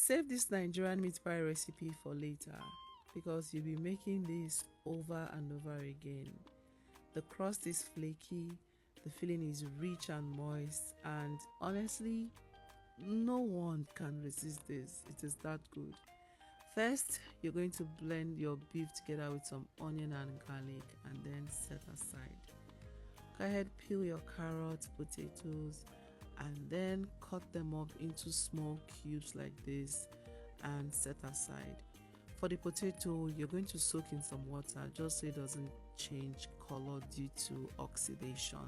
Save this Nigerian meat pie recipe for later because you'll be making this over and over again. The crust is flaky, the filling is rich and moist, and honestly, no one can resist this. It is that good. First, you're going to blend your beef together with some onion and garlic and then set aside. Go ahead, peel your carrots, potatoes, and then cut them up into small cubes like this and set aside. For the potato, you're going to soak in some water just so it doesn't change color due to oxidation.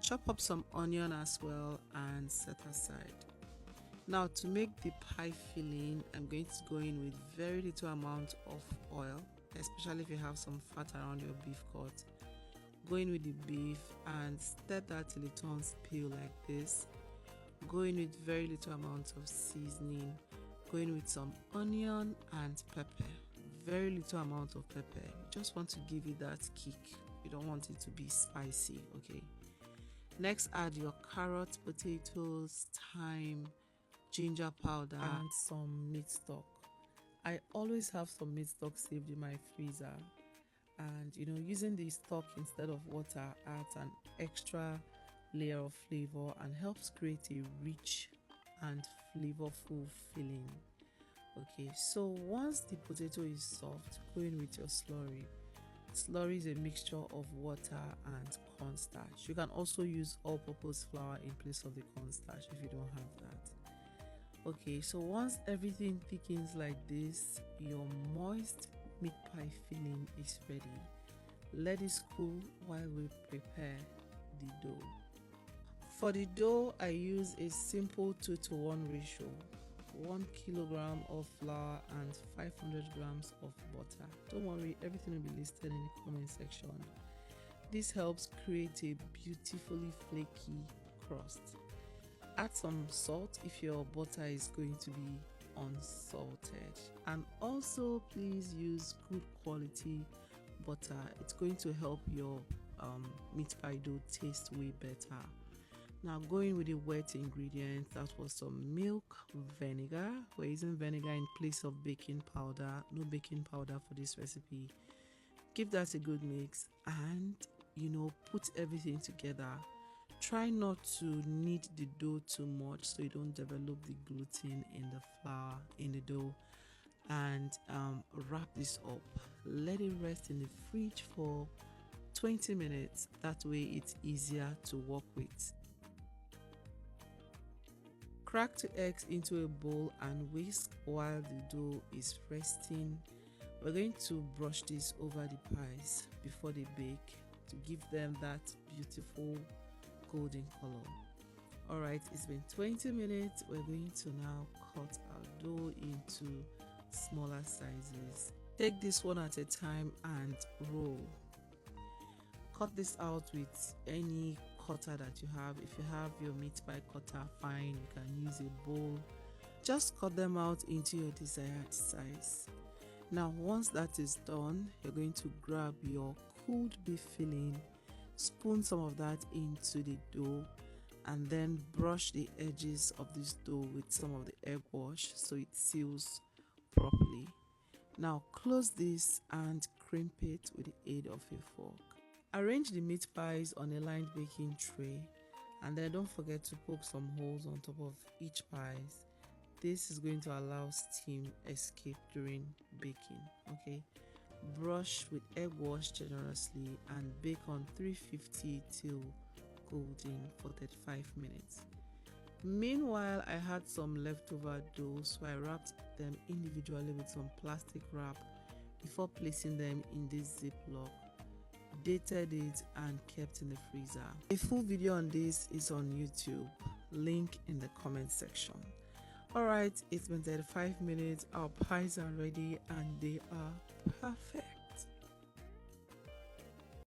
Chop up some onion as well and set aside. Now, to make the pie filling, I'm going to go in with very little amount of oil, especially if you have some fat around your beef cut. Go in with the beef and stir that till it turns pale like this. Go in with very little amount of seasoning. Go in with some onion and pepper. Very little amount of pepper. You just want to give it that kick. You don't want it to be spicy, okay? Next, add your carrots, potatoes, thyme, ginger powder, and some meat stock. I always have some meat stock saved in my freezer, and using the stock instead of water adds an extra layer of flavor and helps create a rich and flavorful filling. Okay, so once the potato is soft, go in with your slurry. Slurry is a mixture of water and cornstarch. You can also use all-purpose flour in place of the cornstarch if you don't have that. Okay, so once everything thickens like this, your moist meat pie filling is ready. Let it cool while we prepare the dough. For the dough, I use a simple 2:1 ratio. 1 kilogram of flour and 500 grams of butter. Don't worry, everything will be listed in the comment section. This helps create a beautifully flaky crust. Add some salt if your butter is going to be unsalted, and also please use good quality butter. It's going to help your meat pie dough taste way better. Now, going with the wet ingredients, that was some milk, vinegar. We're using vinegar in place of baking powder. No baking powder for this recipe. Give that a good mix and put everything together. Try not to knead the dough too much so you don't develop the gluten in the flour, in the dough. And wrap this up. Let it rest in the fridge for 20 minutes. That way it's easier to work with. Crack 2 eggs into a bowl and whisk while the dough is resting. We're going to brush this over the pies before they bake to give them that beautiful golden color. Alright, it's been 20 minutes. We're going to now cut our dough into smaller sizes. Take this one at a time and roll. Cut this out with any cutter that you have. If you have your meat pie cutter, fine, you can use a bowl. Just cut them out into your desired size. Now, once that is done, you're going to grab your cooled beef filling, spoon some of that into the dough, and then brush the edges of this dough with some of the egg wash so it seals properly. Now close this and crimp it with the aid of a fork. Arrange the meat pies on a lined baking tray, and then don't forget to poke some holes on top of each pies. This is going to allow steam escape during baking. Okay, brush with egg wash generously and bake on 350 till golden for 35 minutes. Meanwhile, I had some leftover dough, so I wrapped them individually with some plastic wrap before placing them in this Ziploc, dated it and kept in the freezer. A full video on this is on YouTube, link in the comment section. Alright, it's been 35 minutes, our pies are ready and they are perfect.